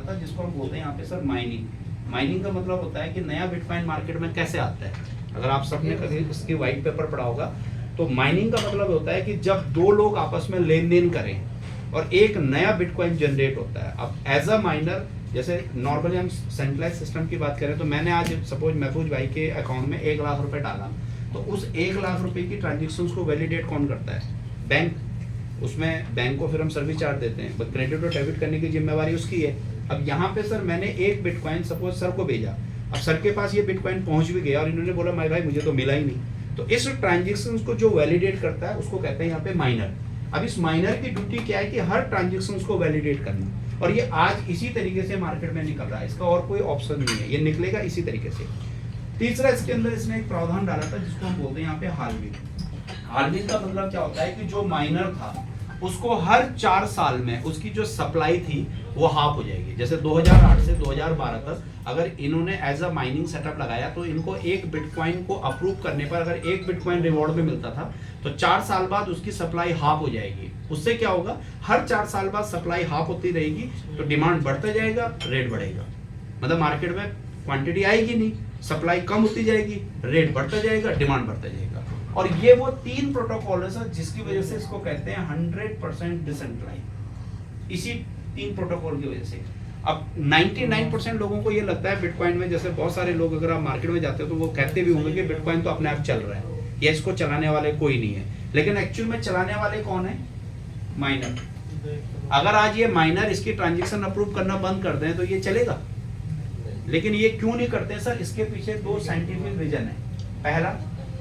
था जिसको हम बोलते हैं यहाँ पे सर माइनिंग। माइनिंग का मतलब होता है कि नया बिटकॉइन मार्केट में कैसे आता है। अगर आप सबने कभी इसकी व्हाइट पेपर पढ़ा होगा तो माइनिंग का मतलब होता है कि जब दो लोग आपस में लेन देन करें और एक नया बिटकॉइन जनरेट होता है। अब एज अ माइनर, जैसे नॉर्मली हम सेंट्रलाइज सिस्टम की बात करें तो मैंने आज सपोज महफूज भाई के अकाउंट में 1 लाख रुपए डाला, तो उस 1 लाख रुपए की ट्रांजेक्शन्स को वैलिडेट कौन करता है? बैंक। उसमें बैंक को फिर हम सर्विस चार्ज देते हैं, बट क्रेडिट और डेबिट करने की जिम्मेवारी उसकी है। अब यहाँ पे सर मैंने एक बिटकॉइन सपोज सर को भेजा, अब सर के पास ये बिटकॉइन पहुंच भी गया और इन्होंने बोला माय भाई मुझे तो मिला ही नहीं, तो इस ट्रांजेक्शन को जो वैलिडेट करता है उसको कहते हैं यहाँ पे माइनर। अब इस माइनर की ड्यूटी क्या है कि हर ट्रांजेक्शन को वैलिडेट करना, और ये आज इसी तरीके से मार्केट में निकल रहा है, इसका और कोई ऑप्शन नहीं है, ये निकलेगा इसी तरीके से। तीसरा इसके अंदर इसने एक प्रावधान डाला था जिसको हम बोलते हैं यहाँ पे हाल्विंग। हाल्विंग का मतलब क्या होता है कि जो माइनर था उसको हर 4 साल में उसकी जो सप्लाई थी वो हाफ हो जाएगी। जैसे 2008 से 2012 तक अगर इन्होंने एज अ माइनिंग सेटअप लगाया तो इनको एक बिटकॉइन को अप्रूव करने पर अगर एक बिटकॉइन रिवॉर्ड में मिलता था तो 4 साल बाद उसकी सप्लाई हाफ हो जाएगी। उससे क्या होगा, हर 4 साल बाद सप्लाई हाफ होती रहेगी तो डिमांड बढ़ता जाएगा, रेट बढ़ेगा। मतलब मार्केट में क्वांटिटी आएगी नहीं, सप्लाई कम होती जाएगी, रेट बढ़ता जाएगा, डिमांड बढ़ता जाएगा। और ये वो 3 प्रोटोकॉल है सर जिसकी वजह से इसको कहते हैं 100% डिसेंट्रलाइज। इसी 3 प्रोटोकॉल की वजह से अब 99% लोगों को ये लगता है बिटकॉइन में, जैसे बहुत सारे लोग अगर आप मार्केट में जाते हो तो वो कहते भी होंगे कि बिटकॉइन तो अपने आप चल रहा है या इसको चलाने वाले कोई नहीं है, लेकिन एक्चुअल में चलाने वाले कौन है? माइनर। अगर आज ये माइनर इसकी ट्रांजेक्शन अप्रूव करना बंद कर दें तो ये चलेगा, लेकिन ये क्यों नहीं करते सर? इसके पीछे 2 साइंटिफिक रीजन है। पहला,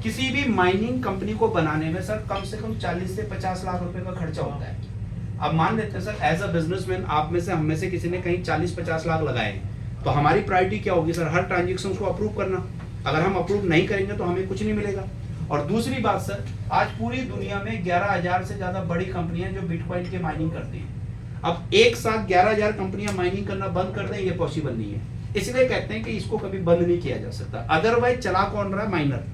किसी भी माइनिंग कंपनी को बनाने में सर कम से कम 40 से 50 लाख रुपए का खर्चा होता है। अब मान लेते हैं सर एज अ बिजनेसमैन आप में से हम में से किसी ने कहीं 40-50 लाख लगाए हैं, तो हमारी प्रायोरिटी क्या होगी सर? हर ट्रांजेक्शन को अप्रूव करना। अगर हम अप्रूव नहीं करेंगे तो हमें कुछ नहीं मिलेगा। और दूसरी बात सर, आज पूरी दुनिया में 11,000 से ज्यादा बड़ी कंपनियां जो बिटकॉइन की माइनिंग करती हैं। अब एक साथ 11,000 कंपनियां माइनिंग करना बंद कर दें, ये पॉसिबल नहीं है। इसलिए कहते हैं कि इसको कभी बंद नहीं किया जा सकता। अदरवाइज चला कौन रहा है? माइनर।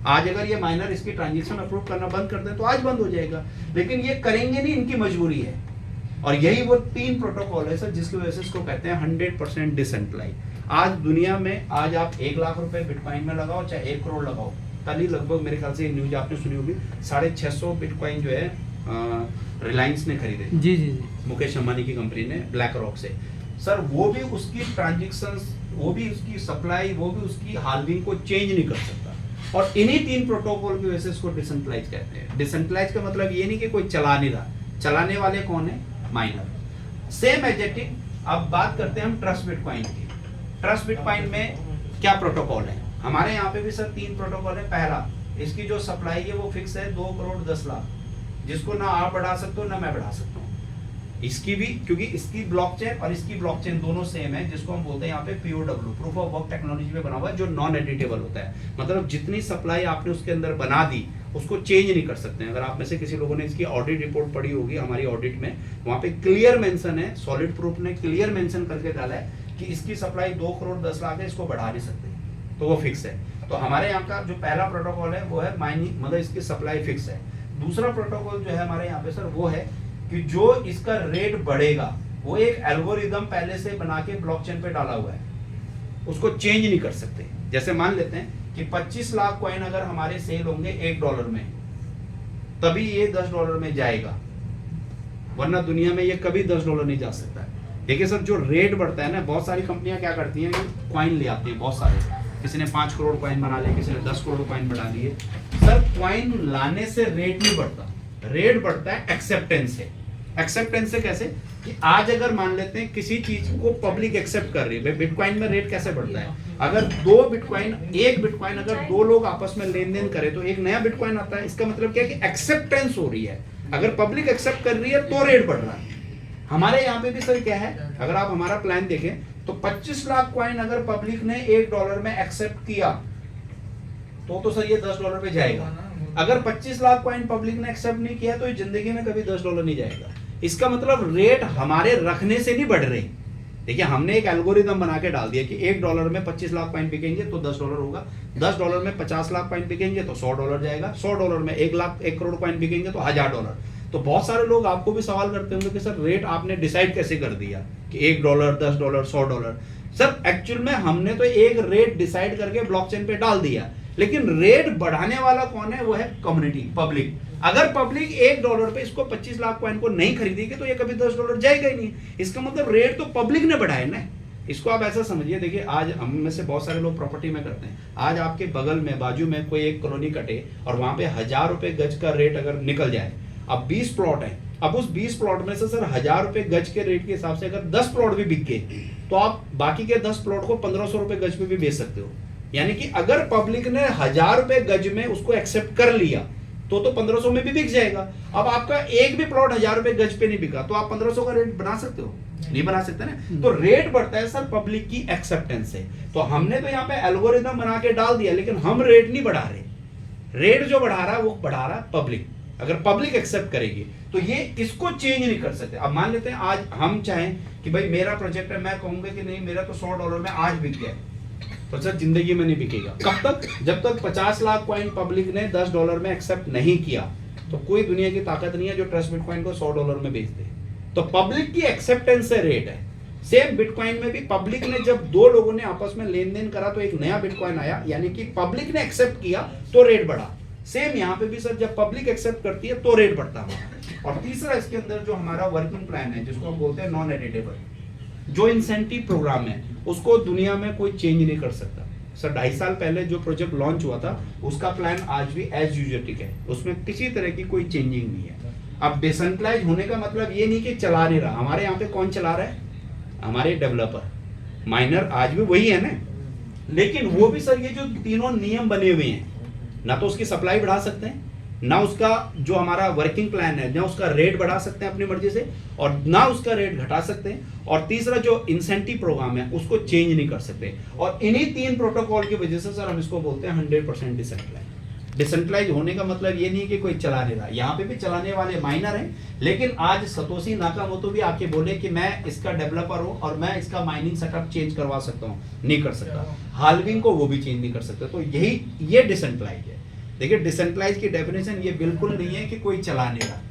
आज अगर ये माइनर इसकी ट्रांजेक्शन अप्रूव करना बंद कर दे तो आज बंद हो जाएगा, लेकिन ये करेंगे नहीं, इनकी मजबूरी है। और यही वो 3 प्रोटोकॉल है सर जिसकी वजह से इसको कहते हैं 100% डिसेंट्रलाइज। आज दुनिया में आज आप 1 लाख रुपए बिटकॉइन में लगाओ चाहे 1 करोड़ लगाओ, कल ही लगभग मेरे ख्याल से न्यूज आपने सुनी होगी 650 बिटकॉइन जो है रिलायंस ने खरीदे। जी जी जी, मुकेश अंबानी की कंपनी ने ब्लैक रॉक से। सर वो भी उसकी ट्रांजेक्शंस, वो भी उसकी सप्लाई, वो भी उसकी हाल्विंग को चेंज नहीं कर सकता। और इन्हीं 3 प्रोटोकॉल की वजह से इसको डिसेंट्रलाइज कहते हैं। डिसेंट्रलाइज का मतलब ये नहीं कि कोई चला नहीं रहा, चलाने वाले कौन है? माइनर। सेम एजेटिव। अब बात करते हैं हम ट्रस्ट बिटकॉइन की। ट्रस्ट बिटकॉइन में क्या प्रोटोकॉल है? हमारे यहाँ पे भी सर 3 प्रोटोकॉल है। पहला, इसकी जो सप्लाई है वो फिक्स है 2 करोड़ 10 लाख, जिसको ना आप बढ़ा सकते हो ना मैं बढ़ा सकता हूँ। इसकी भी, क्योंकि इसकी ब्लॉकचेन और इसकी ब्लॉकचेन दोनों सेम है, जिसको हम बोलते हैं यहाँ पे POW, proof of work technology पे बना हुआ है, जो नॉन एडिटेबल होता है। मतलब जितनी सप्लाई आपने उसके अंदर बना दी उसको चेंज नहीं कर सकते हैं। अगर आप में से किसी लोगों ने इसकी ऑडिट रिपोर्ट पढ़ी होगी हमारी ऑडिट में, वहाँ पे क्लियर मेंशन है, सॉलिड प्रूफ ने क्लियर मेंशन करके डाला है कि इसकी सप्लाई 2 करोड़ 10 लाख है, इसको बढ़ा नहीं सकते, तो वो फिक्स है। तो हमारे यहाँ का जो पहला प्रोटोकॉल है वो है माइनिंग, मतलब इसकी सप्लाई फिक्स है। दूसरा प्रोटोकॉल जो है हमारे यहाँ पे सर वो है कि जो इसका रेट बढ़ेगा वो एक एल्गोरिदम पहले से बना के ब्लॉकचेन पे डाला हुआ है, उसको चेंज नहीं कर सकते। जैसे मान लेते हैं कि 25 लाख कॉइन अगर हमारे सेल होंगे $1 में, तभी ये $10 में जाएगा, वरना दुनिया में ये कभी $10 नहीं जा सकता है। देखिए सर जो रेट बढ़ता है ना, बहुत सारी कंपनियां क्या करती हैं, कॉइन ले आती हैं बहुत सारे, किसी ने 5 करोड़ कॉइन बना लिए, किसी ने 10 करोड़ कॉइन बना लिए। सर कॉइन लाने से रेट नहीं बढ़ता, रेट बढ़ता है एक्सेप्टेंस से। एक्सेप्टेंस से कैसे कि आज अगर मान लेते हैं किसी चीज को पब्लिक एक्सेप्ट कर रही है, बिटकॉइन में रेट कैसे बढ़ता है? अगर एक बिटकॉइन अगर 2 लोग आपस में लेन देन करें तो एक नया बिटकॉइन आता है। इसका मतलब क्या है कि एक्सेप्टेंस हो रही है, अगर पब्लिक एक्सेप्ट कर रही है तो रेट बढ़ रहा है। हमारे यहाँ पे भी सर क्या है, अगर आप हमारा प्लान देखें तो 25 लाख कॉइन अगर पब्लिक ने $1 में एक्सेप्ट किया तो सर ये $10 पे जाएगा। अगर 25 लाख कॉइन पब्लिक ने एक्सेप्ट नहीं किया तो ये जिंदगी में कभी $10 नहीं जाएगा। इसका मतलब रेट हमारे रखने से नहीं बढ़ रहे। देखिए हमने एक एल्गोरिदम बना के डाल दिया कि $1 में 25 लाख कॉइन बिकेंगे तो $10 होगा, $10 में 50 लाख कॉइन बिकेंगे तो $100 जाएगा, $100 में 1 करोड़ कॉइन बिकेंगे तो $1000। तो बहुत सारे लोग आपको भी सवाल करते होंगे कि सर रेट आपने डिसाइड कैसे कर दिया कि $1, $10, $100। सर एक्चुअल में हमने तो एक रेट डिसाइड करके ब्लॉकचेन पे डाल दिया, लेकिन रेट बढ़ाने वाला कौन है? वो है कम्युनिटी, पब्लिक। अगर पब्लिक $1 पे इसको 25 लाख कॉइन को नहीं खरीदेगी तो ये कभी $10 जाएगा ही नहीं। इसका मतलब रेट तो पब्लिक ने बढ़ाया ना। इसको आप ऐसा समझिए, देखिए आज हम में से बहुत सारे लोग प्रॉपर्टी में करते हैं। आज आपके बगल में बाजू में कोई एक कॉलोनी कटे और वहां पे ₹1000 गज का रेट अगर निकल जाए, अब 20 प्लॉट है, अब उस 20 प्लॉट में से सर ₹1000 गज के रेट के हिसाब से अगर 10 प्लॉट भी बिक गए तो आप बाकी के 10 प्लॉट को ₹1500 गज पे भी बेच सकते हो। यानी कि अगर पब्लिक ने ₹1000 गज में उसको एक्सेप्ट कर लिया तो 1500 में भी बिक जाएगा। अब आपका एक भी प्लॉट ₹1000 गज पे नहीं बिका तो आप 1500 का रेट बना सकते हो? नहीं बना सकते ना। तो रेट बढ़ता है सर पब्लिक की एक्सेप्टेंस से। तो हमने तो यहाँ पे एल्गोरिथम बना के डाल दिया, लेकिन हम रेट नहीं बढ़ा रहे। रेट जो बढ़ा रहा है वो बढ़ा रहा है पब्लिक। अगर पब्लिक एक्सेप्ट करेगी तो ये इसको चेंज नहीं कर सकते। अब मान लेते हैं आज हम चाहें कि भाई मेरा प्रोजेक्ट है, मैं कहूंगा कि नहीं मेरा तो $100 में आज बिक गया, तो सर जिंदगी में नहीं बिकेगा। कब तक? जब तक 50 लाख कॉइन पब्लिक ने $10 में एक्सेप्ट नहीं किया। तो कोई दुनिया की ताकत नहीं है जो ट्रस्ट बिटकॉइन को $100 में बेच दे। तो पब्लिक की एक्सेप्टेंस से रेट है। सेम बिटकॉइन में भी पब्लिक ने जब दो लोगों ने आपस में लेन देन करा तो एक नया बिटकॉइन आया, यानी कि पब्लिक ने एक्सेप्ट किया तो रेट बढ़ा। सेम यहाँ पे भी सर जब पब्लिक एक्सेप्ट करती है तो रेट बढ़ता है। और तीसरा इसके अंदर जो हमारा वर्किंग प्लान है जिसको हम बोलते हैं नॉन एडिटेबल, जो इंसेंटिव प्रोग्राम है उसको दुनिया में कोई चेंज नहीं कर सकता। सर 2.5 साल पहले जो प्रोजेक्ट लॉन्च हुआ था उसका प्लान आज भी एज यूजुअल है, उसमें किसी तरह की कोई चेंजिंग नहीं है। अब डिसेंट्रलाइज होने का मतलब ये नहीं कि चला नहीं रहा। हमारे यहाँ पे कौन चला रहा है? हमारे डेवलपर, माइनर आज भी वही है ना। लेकिन वो भी सर ये जो तीनों नियम बने हुए हैं, ना तो उसकी सप्लाई बढ़ा सकते हैं, ना उसका जो हमारा वर्किंग प्लान है ना उसका रेट बढ़ा सकते हैं अपनी मर्जी से, और ना उसका रेट घटा सकते हैं, और तीसरा जो इंसेंटिव प्रोग्राम है उसको चेंज नहीं कर सकते। और इन्हीं 3 प्रोटोकॉल की वजह से सर हम इसको बोलते हैं 100% डिसेंट्रलाइज। डिसेंट्रलाइज होने का मतलब ये नहीं कि कोई चला नहीं रहा, यहाँ पे भी चलाने वाले माइनर हैं। लेकिन आज सतोशी नाकामोटो भी आके बोले कि मैं इसका डेवलपर हूँ और मैं इसका माइनिंग सेटअप चेंज करवा सकता हूँ, नहीं कर सकता। हाल्विंग को वो भी चेंज नहीं कर सकता। तो यही ये डिसेंट्रलाइज है। देखिए डिसेंट्रलाइज की डेफिनेशन ये बिल्कुल नहीं है कि कोई चला नहीं रहा।